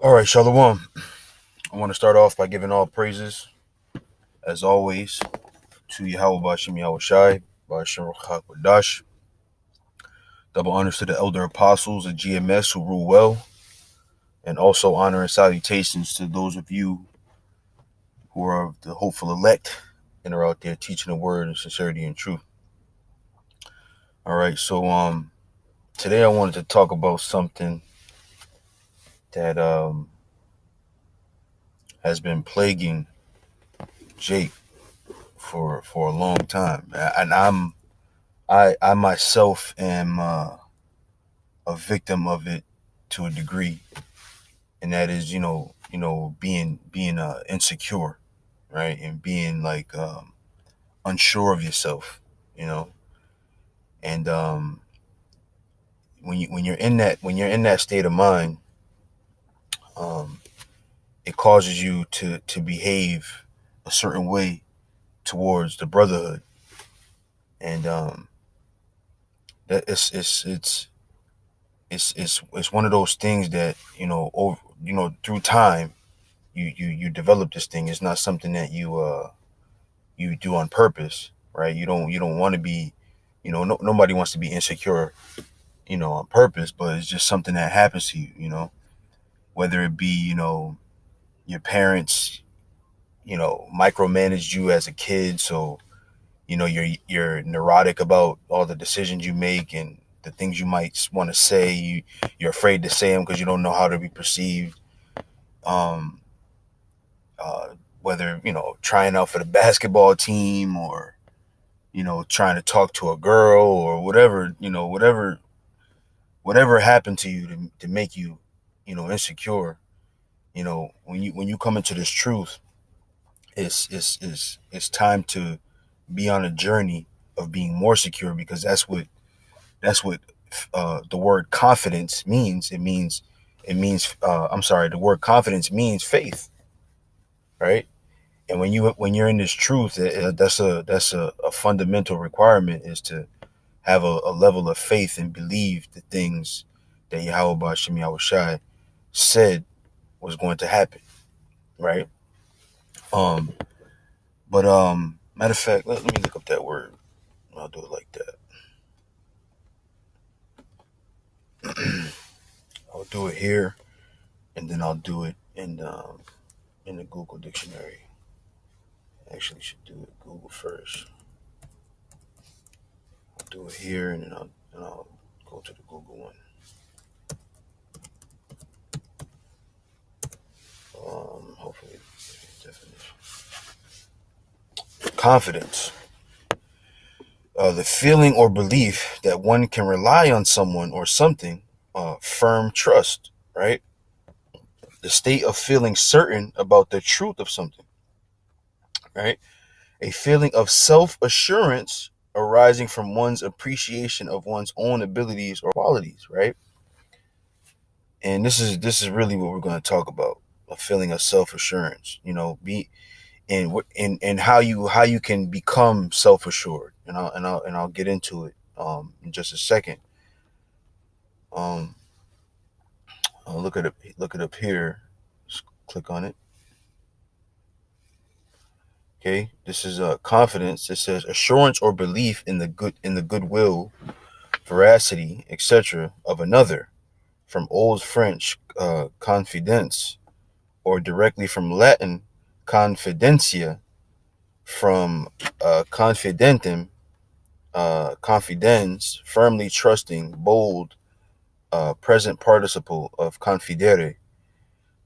All right, Shalom. I want to start off by giving all praises, as always, to Yahweh Bashim Yahweh Shai, Bashim Ruchak Wadash. Double honors to the elder apostles of GMS who rule well, and also honor and salutations to those of you who are the hopeful elect and are out there teaching the word in sincerity and truth. All right, so today I wanted to talk about something that has been plaguing Jake for a long time, and I myself am a victim of it to a degree, and that is being insecure, right, and being like unsure of yourself, you know, and when you're in that state of mind, um, it causes you to behave a certain way towards the brotherhood, and that it's one of those things that over through time you develop this thing. It's not something that you do on purpose, right? You don't want to be, nobody wants to be insecure, on purpose, but it's just something that happens to you, whether it be, your parents, micromanaged you as a kid, so you're neurotic about all the decisions you make and the things you might want to say. You're afraid to say them because you don't know how to be perceived. Um, Whether trying out for the basketball team, or trying to talk to a girl, or whatever, whatever happened to you to make you, insecure. When you come into this truth, it's time to be on a journey of being more secure, because that's what the word confidence means. I'm sorry, the word confidence means faith, right? And when you're in this truth, that's a fundamental requirement, is to have a level of faith and believe the things that Yahweh Bashim Yahweh Shai said was going to happen, right? Um, but matter of fact, let me look up that word. I'll do it like that. I'll do it here, and then I'll do it in the Google dictionary. Actually, should do it Google first. I'll do it here, and then I'll go to the Google one. Hopefully, definition. Confidence. The feeling or belief that one can rely on someone or something, firm trust, right? The state of feeling certain about the truth of something, right? A feeling of self-assurance arising from one's appreciation of one's own abilities or qualities, right? And this is really what we're going to talk about: a feeling of self-assurance. Be and how you can become self-assured, and I'll get into it in just a second. Um, I'll look it up here. Just click on it. Okay, this is confidence. It says assurance or belief in the goodwill, veracity, etc. of another, from Old French confidence, or directly from Latin confidentia, from confidentem, confidens, firmly trusting, bold, present participle of confidere,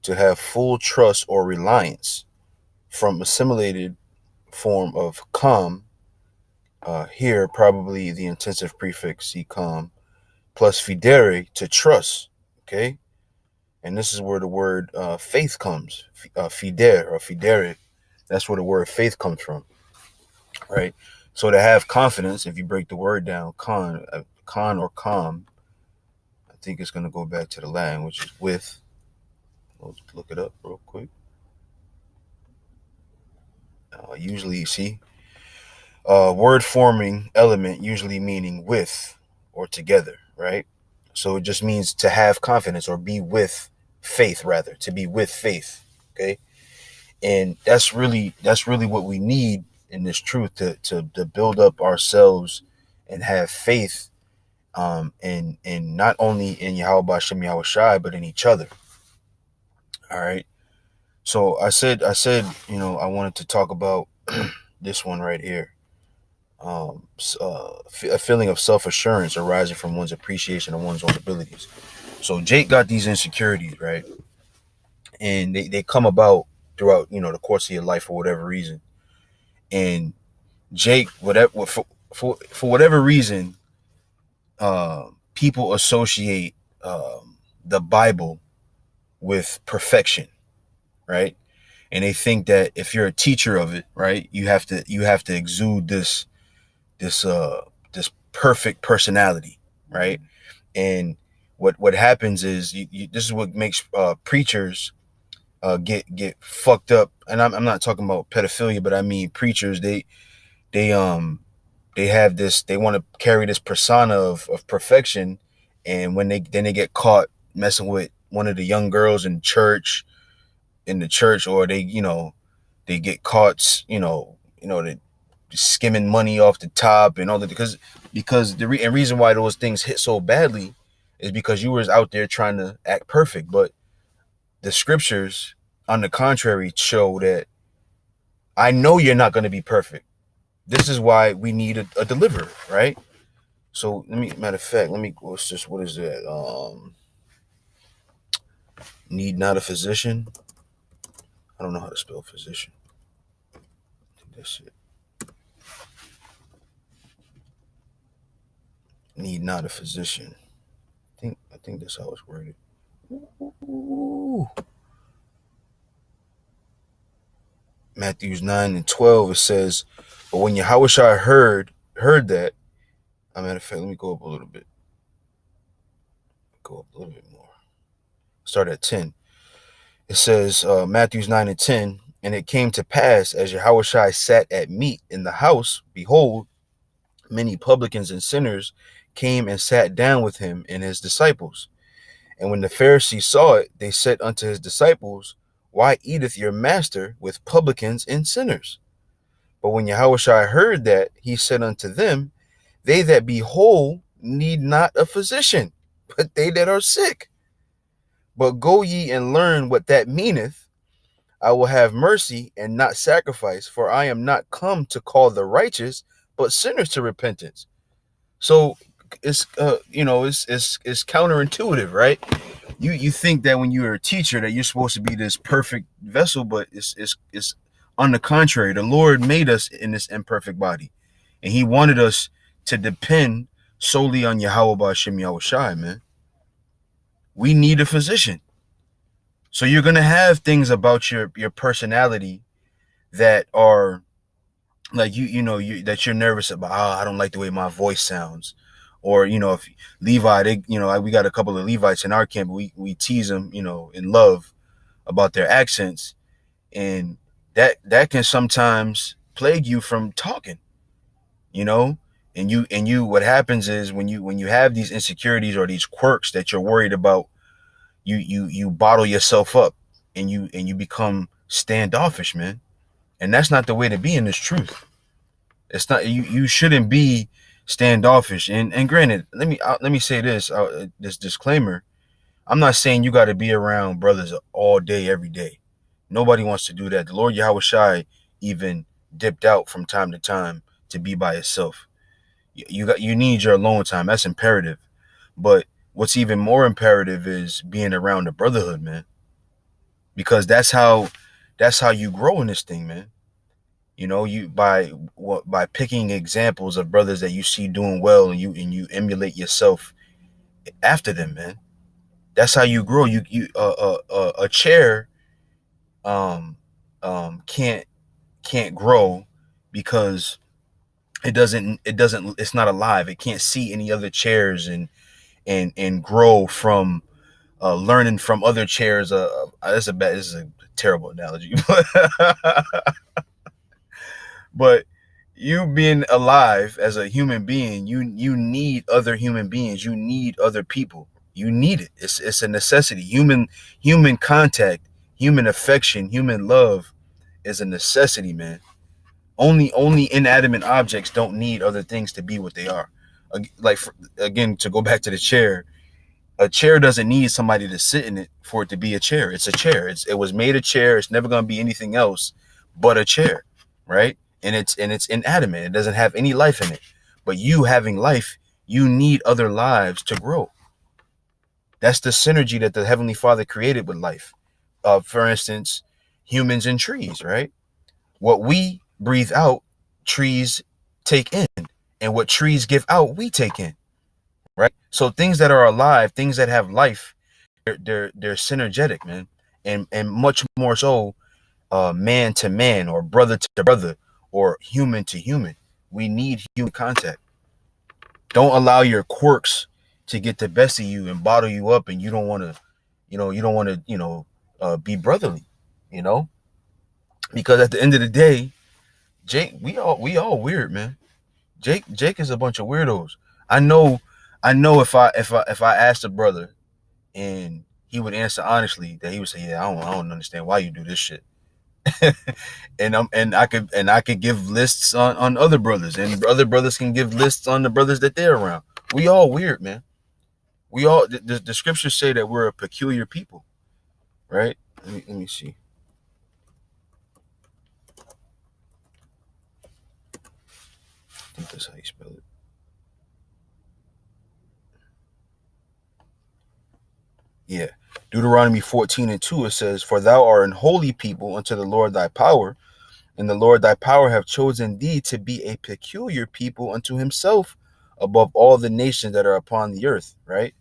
to have full trust or reliance, from assimilated form of com, here probably the intensive prefix com, plus fidere, to trust. Okay, and this is where the word faith comes, fider or fidere. That's where the word faith comes from, right? So to have confidence, if you break the word down, con or com, I think it's going to go back to the Latin, which is with. Let's look it up real quick. Usually, see, word forming element, usually meaning with or together, right? So it just means to have confidence or be with faith, rather, to be with faith. Okay. And that's really what we need in this truth, to build up ourselves and have faith, and not only in Yahweh Hashem Yahweh Shai, but in each other. All right. So I said, I wanted to talk about this one right here. A feeling of self-assurance arising from one's appreciation of one's own abilities. So Jake got these insecurities, right? And they come about throughout, the course of your life for whatever reason. And Jake, whatever, for whatever reason, people associate the Bible with perfection, right? And they think that if you're a teacher of it, right, you have to exude this perfect personality, right? And what happens is, this is what makes preachers get fucked up. And I'm not talking about pedophilia, but I mean preachers. They have this. They want to carry this persona of perfection, and when they get caught messing with one of the young girls in the church, or they get caught, they skimming money off the top and all that, because the reason why those things hit so badly is because you was out there trying to act perfect. But the scriptures, on the contrary, show that I know you're not going to be perfect. This is why we need a deliverer, right? So matter of fact, what is that? Need not a physician. I don't know how to spell physician. I think that's it. Need not a physician. I think that's how it's worded. Ooh. Matthews 9:12, it says, but when Yahushua heard that, matter of fact, let me go up a little bit. Go up a little bit more. Start at 10. It says, Matthews 9:10, and it came to pass, as Yahushua sat at meat in the house, behold, many publicans and sinners came and sat down with him and his disciples. And when the Pharisees saw it, they said unto his disciples, why eateth your master with publicans and sinners? But when Yahushua heard that, he said unto them, they that be whole need not a physician, but they that are sick. But go ye and learn what that meaneth. I will have mercy and not sacrifice, for I am not come to call the righteous, but sinners to repentance. So it's it's counterintuitive, right? You think that when you're a teacher that you're supposed to be this perfect vessel, but it's on the contrary. The Lord made us in this imperfect body, and He wanted us to depend solely on Yahweh Hashem Yahweh Shai, man. We need a physician. So you're gonna have things about your personality that are like that you're nervous about. I don't like the way my voice sounds. Or, if Levi, we got a couple of Levites in our camp. We tease them, in love about their accents, and that can sometimes plague you from talking, and you. What happens is when you have these insecurities or these quirks that you're worried about, you bottle yourself up, and you become standoffish, man. And that's not the way to be in this truth. It's not. You shouldn't be standoffish. And granted, let me say this, this disclaimer. I'm not saying you got to be around brothers all day, every day. Nobody wants to do that. The Lord Yahweh Shai even dipped out from time to time to be by himself. You need your alone time. That's imperative. But what's even more imperative is being around the brotherhood, man. Because that's how you grow in this thing, man. You by picking examples of brothers that you see doing well, and you emulate yourself after them, man. That's how you grow. A chair can't grow because it's not alive. It can't see any other chairs and grow from learning from other chairs. This is a terrible analogy, but you being alive as a human being, you need other human beings. You need other people. You need it. It's a necessity. Human contact, human affection, human love is a necessity, man. Only inanimate objects don't need other things to be what they are. Like, again, to go back to the chair, a chair doesn't need somebody to sit in it for it to be a chair. It's a chair. It was made a chair. It's never going to be anything else but a chair, right? And it's inanimate. It doesn't have any life in it. But you having life, you need other lives to grow. That's the synergy that the Heavenly Father created with life. For instance, humans and trees, right? What we breathe out, trees take in, and what trees give out, we take in, right? So things that are alive, things that have life, they're synergetic, man, and much more so, man to man, or brother to brother, or human to human. We need human contact. Don't allow your quirks to get the best of you and bottle you up, and you don't want to, be brotherly, you know, because at the end of the day, Jake, we all weird, man. Jake is a bunch of weirdos. I know if I asked a brother and he would answer honestly, that he would say, "Yeah, I don't understand why you do this shit." and I could give lists on other brothers, and other brothers can give lists on the brothers that they're around. We all weird, man. We all the scriptures say that we're a peculiar people, right? Let me see. I think that's how you spell it. Yeah. Deuteronomy 14:2, it says, "For thou art an holy people unto the Lord thy power, and the Lord thy power have chosen thee to be a peculiar people unto himself above all the nations that are upon the earth," right?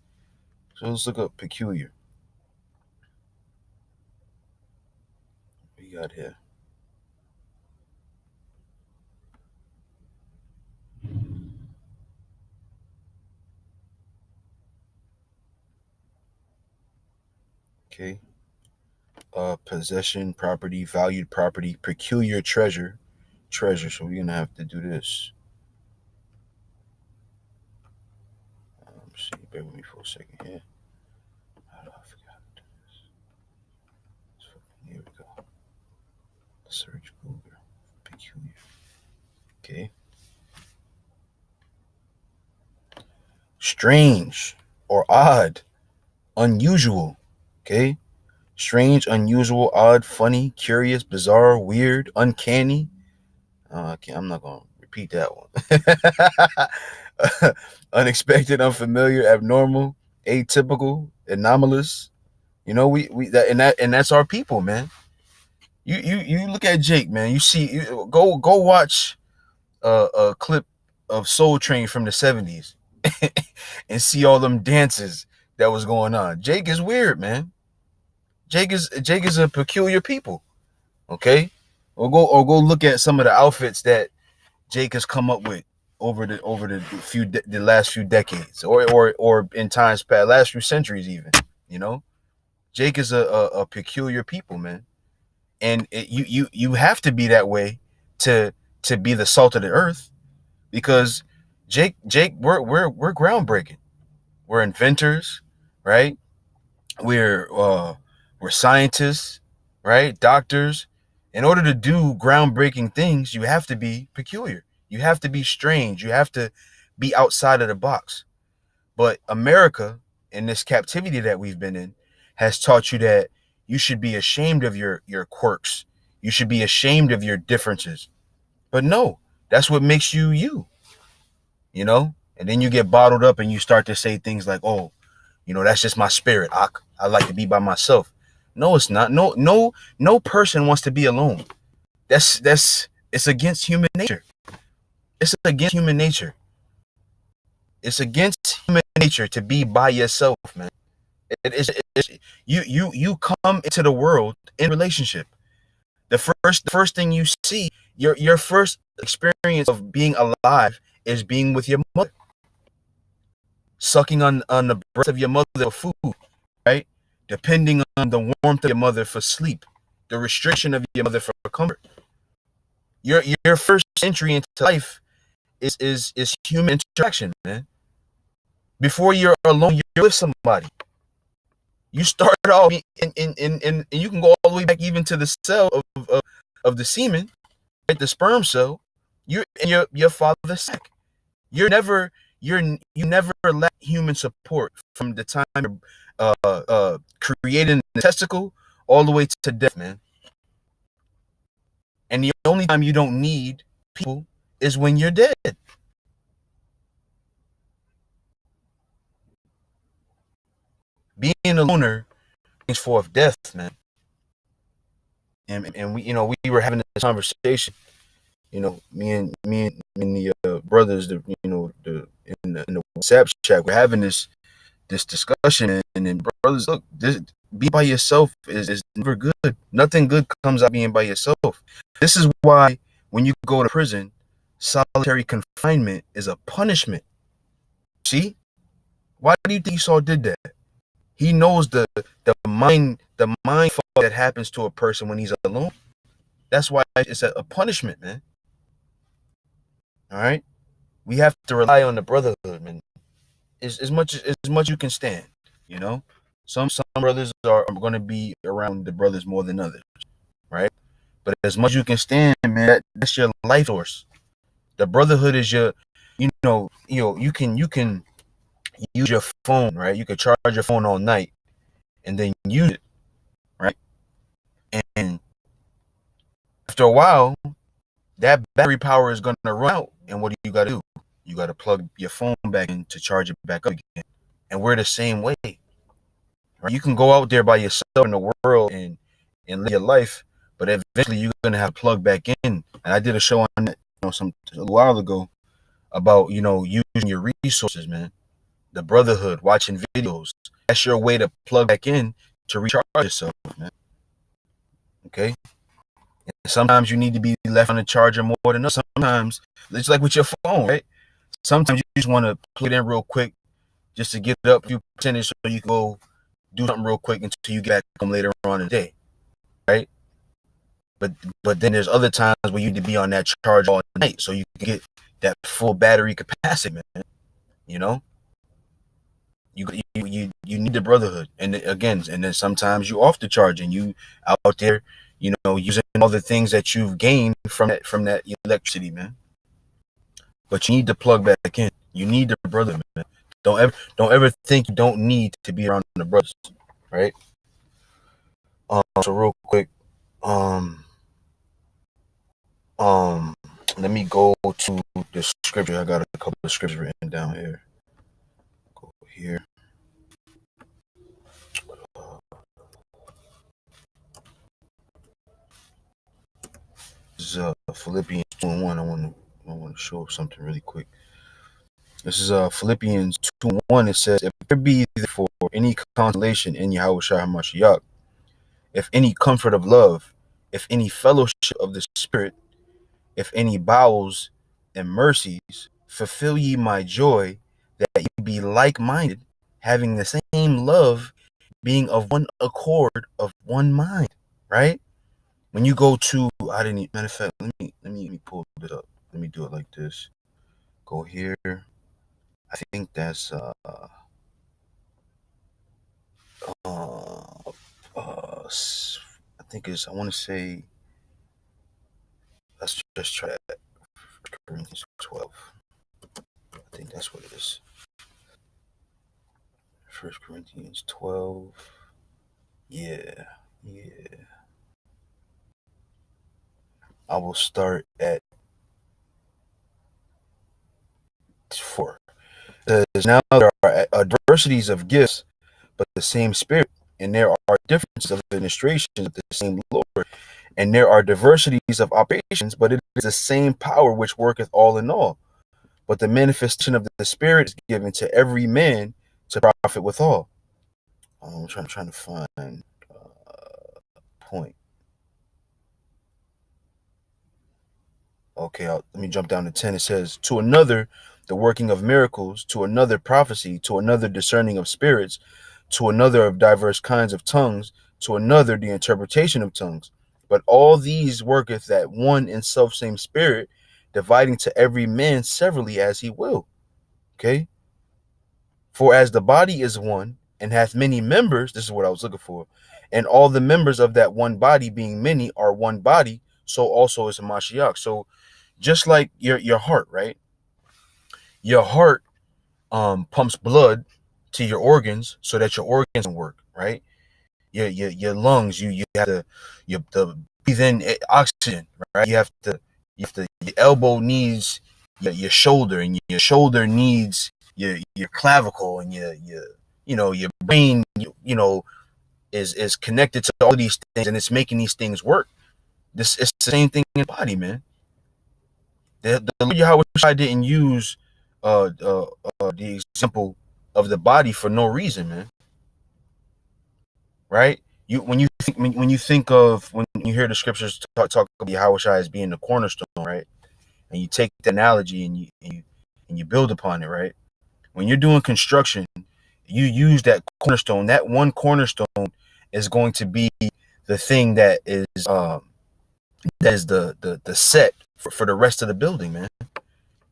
So let's look up peculiar. What we got here? Okay. Possession, property, valued property, peculiar treasure. So we're gonna have to do this. See, bear with me for a second here. How do I forgot to do this? Here we go. Search Google. Peculiar. Okay. Strange or odd, unusual. Okay. Strange, unusual, odd, funny, curious, bizarre, weird, uncanny. Okay, I'm not gonna repeat that one. Unexpected, unfamiliar, abnormal, atypical, anomalous. We that and that's our people, man. You look at Jake, man. Go watch a clip of Soul Train from the '70s and see all them dances that was going on. Jake is weird, man. Jake is a peculiar people. Okay, or go look at some of the outfits that Jake has come up with over the last few decades, or in times past, last few centuries even. You know, Jake is a peculiar people, man, and you have to be that way to be the salt of the earth, because Jake, we're groundbreaking. We're inventors, right? We're uh, we're scientists, right? Doctors. In order to do groundbreaking things, you have to be peculiar. You have to be strange. You have to be outside of the box. But America, in this captivity that we've been in, has taught you that you should be ashamed of your quirks. You should be ashamed of your differences. But no, that's what makes you you, you know? And then you get bottled up and you start to say things like, "Oh, that's just my spirit. I like to be by myself." No, it's not. No person wants to be alone. It's against human nature. It's against human nature. It's against human nature to be by yourself, man. You come into the world in relationship. The first thing you see, your first experience of being alive is being with your mother, sucking on the breast of your mother for food, right? Depending on the warmth of your mother for sleep, the restriction of your mother for comfort. Your first entry into life is human interaction, man. Before you're alone, you're with somebody. You start off and you can go all the way back even to the cell of the semen, right? The sperm cell. You're in your father's sack. You're never you never lack human support from the time you're creating the testicle all the way to death, man. And the only time you don't need people is when you're dead. Being a loner brings forth death, man. And we we were having this conversation. Me and the brothers, in the WhatsApp chat, we're having this discussion, and then brothers, look, be by yourself is never good. Nothing good comes out being by yourself. This is why when you go to prison, solitary confinement is a punishment. See, why do you think Esau did that? He knows the mind fuck that happens to a person when he's alone. That's why it's a punishment, man. All right, we have to rely on the brotherhood, man. As much you can stand. You know, some brothers are going to be around the brothers more than others, right? But as much you can stand, man, that's your life source. The brotherhood is your, you can use your phone, right? You can charge your phone all night and then use it, right? And after a while, that battery power is going to run out. And what do you got to do? You got to plug your phone back in to charge it back up again. And we're the same way. Right? You can go out there by yourself in the world and live your life, but eventually you're gonna have to plug back in. And I did a show on that, a while ago about using your resources, man. The brotherhood, watching videos. That's your way to plug back in to recharge yourself, man. Okay. And sometimes you need to be left on the charger more than others. Sometimes it's like with your phone, right? Sometimes you just want to plug it in real quick just to get it up a few percentage so you can go do something real quick until you get back home later on in the day, right? But then there's other times where you need to be on that charge all night so you can get that full battery capacity, man. You know, you need the brotherhood, and again, and then sometimes you off the charge and you out there, using all the things that you've gained from that electricity, man. But you need to plug back in. You need the brother, man. Don't ever think you don't need to be around the brothers, right? So real quick, um, um, let me go to the scripture. I got a couple of scriptures written down here. Go here. This is Philippians 2:1. I want to show something really quick. This is Philippians 2:1. It says, "If there be therefore any consolation in Yahushua HaMashiach, if any comfort of love, if any fellowship of the Spirit, if any bowels and mercies, fulfill ye my joy, that ye be like-minded, having the same love, being of one accord, of one mind." Right? When you go to, I didn't. Matter of fact, let me pull it up. Let me do it like this. Go here. I think that's I think it's. I want to say. Let's just try that. Corinthians 12. I think that's what it is. 1 Corinthians 12. Yeah. I will start at 4. It says, "Now there are adversities of gifts, but the same Spirit, and there are differences of administrations, but the same Lord, and there are diversities of operations, but it is the same power which worketh all in all. But the manifestation of the Spirit is given to every man to profit withal." I'm trying to find a point. Okay, let me jump down to 10. It says, "To another, the working of miracles; to another, prophecy; to another, discerning of spirits; to another, of diverse kinds of tongues; to another, the interpretation of tongues. But all these worketh that one and self same Spirit, dividing to every man severally as he will." Okay? For as the body is one and hath many members, this is what I was looking for, and all the members of that one body being many are one body, so also is a Mashiach. So just like your heart, right? Your heart pumps blood to your organs so that your organs can work, right? Your lungs, you have to breathe in oxygen, right? Your elbow needs your shoulder, and your shoulder needs your clavicle, and your brain, is connected to all these things, and it's making these things work. This is the same thing in the body, man. The Lord Yahweh Shai didn't use the example of the body for no reason, man. Right? When you hear the scriptures talk about Yahweh Shai as being the cornerstone, right? And you take the analogy and you build upon it, right? When you're doing construction, you use that cornerstone. That one cornerstone is going to be the thing that is the set for the rest of the building, man.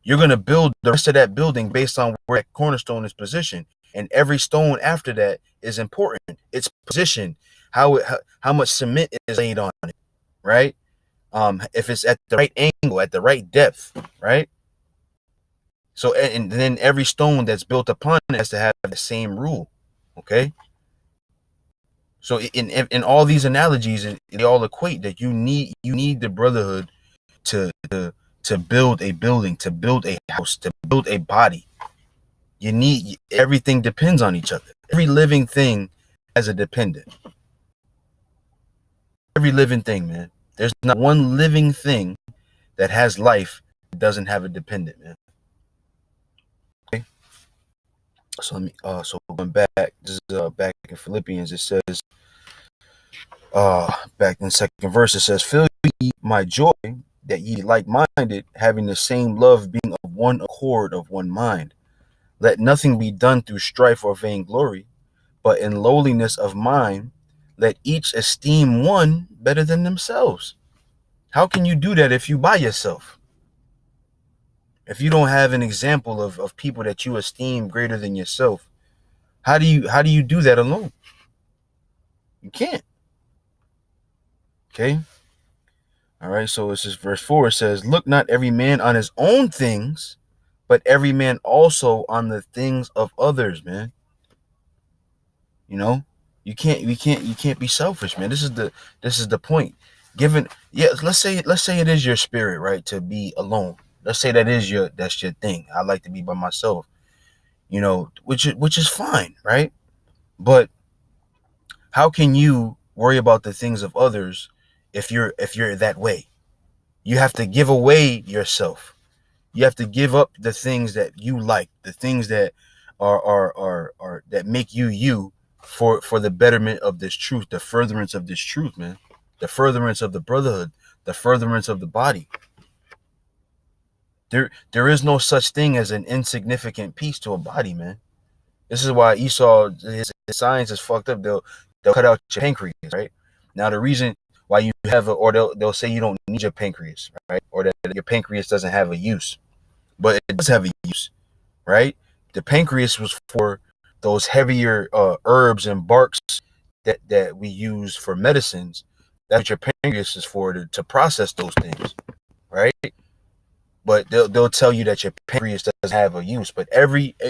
You're going to build the rest of that building based on where that cornerstone is positioned, and every stone after that is important. Its position, how much cement is laid on it, right? If it's at the right angle, at the right depth, right? So, and then every stone that's built upon it has to have the same rule, okay? So in all these analogies, they all equate that you need the brotherhood to build a building, to build a house, to build a body. Everything depends on each other. Every living thing has a dependent. Every living thing, man. There's not one living thing that has life that doesn't have a dependent, man. Okay. So so going back, this is back in Philippians, it says, back in the second verse, it says, "Fill ye my joy, that ye like-minded, having the same love, being of one accord, of one mind. Let nothing be done through strife or vainglory, but in lowliness of mind, let each esteem one better than themselves." How can you do that if you by yourself? If you don't have an example of people that you esteem greater than yourself, how do you do that alone? You can't. Okay. All right. So this is verse 4. It says, "Look not every man on his own things, but every man also on the things of others," man. You know, you can't be selfish, man. This is the point. Let's say it is your spirit, right, to be alone. Let's say that's your thing. I like to be by myself, which is fine, right? But how can you worry about the things of others if you're that way? You have to give away yourself. You have to give up the things that you like, the things that are that make you for the betterment of this truth, the furtherance of this truth, man, the furtherance of the brotherhood, the furtherance of the body. There is no such thing as an insignificant piece to a body, man. This is why Esau, his science is fucked up. They'll cut out your pancreas, right? Now the reason why you have or they'll say you don't need your pancreas, right? Or that your pancreas doesn't have a use, but it does have a use, right? The pancreas was for those heavier herbs and barks that we use for medicines. That's what your pancreas is for, to process those things, right? But they'll tell you that your pancreas doesn't have a use. But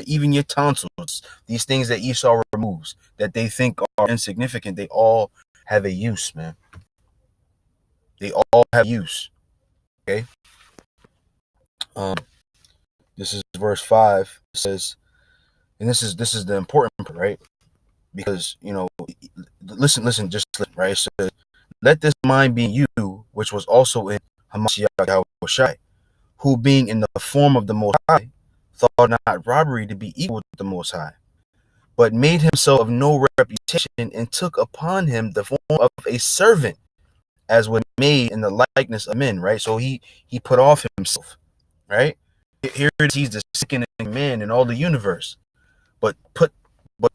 even your tonsils, these things that Esau removes that they think are insignificant, they all have a use, man. They all have use. Okay. This is verse 5. It says, and this is the important part, right? Because listen, just listen, right? So, "Let this mind be in you, which was also in Hamashiach Yahushai, who being in the form of the Most High, thought not robbery to be equal with the Most High, but made himself of no reputation, and took upon him the form of a servant, as when made in the likeness of men," right? So he put off himself, right? Here it is, he's the second man in all the universe, but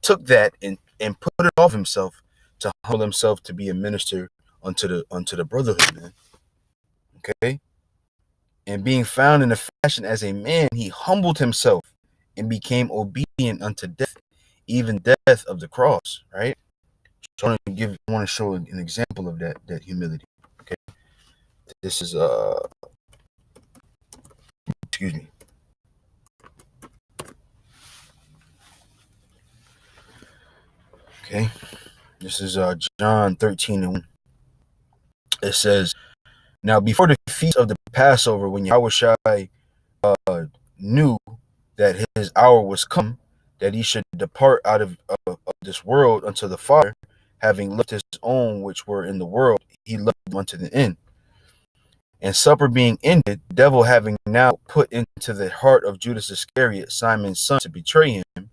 took that and put it off himself to humble himself to be a minister unto the brotherhood, man. Okay. "And being found in the fashion as a man, he humbled himself and became obedient obedient unto death, even death of the cross, right? So I want to show an example of that humility. Okay, this is excuse me. Okay, this is John 13:1. It says, "Now before the feast of the Passover, when Yahushua knew that his hour was come, that he should depart out of this world unto the Father, having left his own which were in the world, he left them unto the end. And supper being ended, the devil having now put into the heart of Judas Iscariot, Simon's son, to betray him,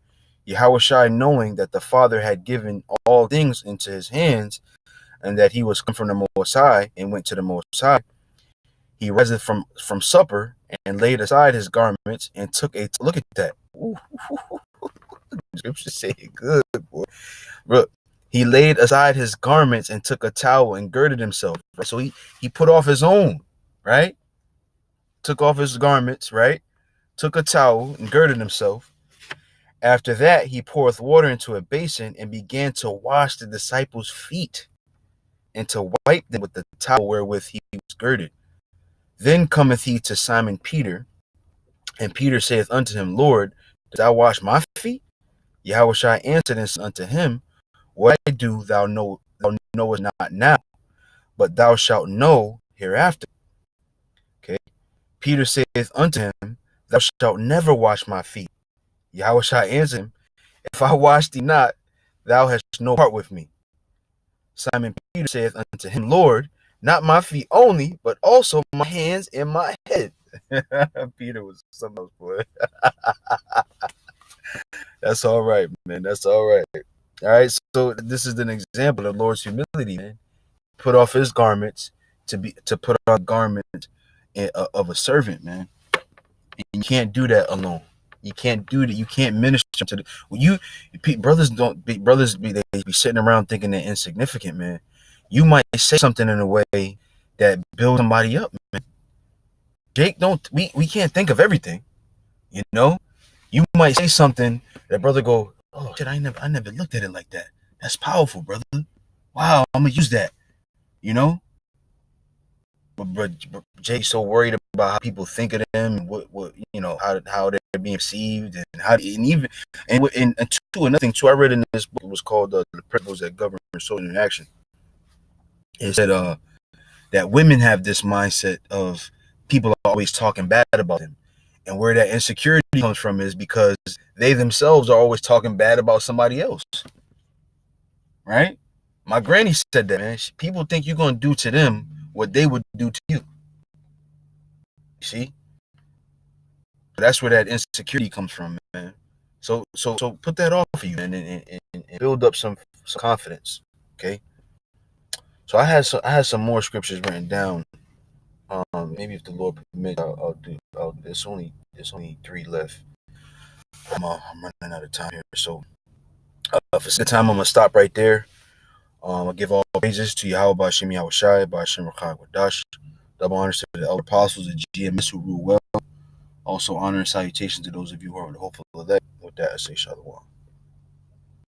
Yahushua, knowing that the Father had given all things into his hands, and that he was come from the Most High, and went to the Most High, he riseth from supper, and laid aside his garments, and took a look at that. Ooh, scripture say it good, boy. Look, he laid aside his garments and took a towel and girded himself. Right? So he put off his own, right? Took off his garments, right? Took a towel and girded himself. After that, he poureth water into a basin and began to wash the disciples' feet and to wipe them with the towel wherewith he was girded. Then cometh he to Simon Peter, and Peter saith unto him, Lord, dost thou wash my feet? Yahushua answered and said unto him, What I do thou knowest not now, but thou shalt know hereafter. Okay. Peter saith unto him, Thou shalt never wash my feet. Yahushua answered him, If I wash thee not, thou hast no part with me. Simon Peter saith unto him, Lord, not my feet only, but also my hands and my head. Peter was something else, boy. That's all right, man. That's all right. All right. So this is an example of the Lord's humility, man. Put off his garments to put on a garment of a servant, man. And you can't do that alone. You can't do that. You can't minister to the brothers they be sitting around thinking they're insignificant, man. You might say something in a way that builds somebody up, man. Jake, we can't think of everything, you know. You might say something that brother go, oh shit, I never looked at it like that. That's powerful, brother. Wow, I'm gonna use that, you know. But Jake's so worried about how people think of them, what you know, how they're being perceived, and another thing too. I read in this book, it was called the Principles That Govern Social Interaction. It said that women have this mindset of people are always talking bad about them, and where that insecurity comes from is because they themselves are always talking bad about somebody else, right? My granny said that, man. People think you're gonna do to them what they would do to you. See, that's where that insecurity comes from, man. So put that off for you, man, and build up some confidence. Okay. So I had some more scriptures written down. Maybe if the Lord permits, there's only 3 left. I'm running out of time here. So for the time, I'm gonna stop right there. I give all praises to Yahweh Ba'Shem Yahushai, Ba'Shem Rachad Wadash. Double honors to the elder apostles and GMS who rule well. Also honor and salutations to those of you who are hopeful of that. With that, I say Shalom.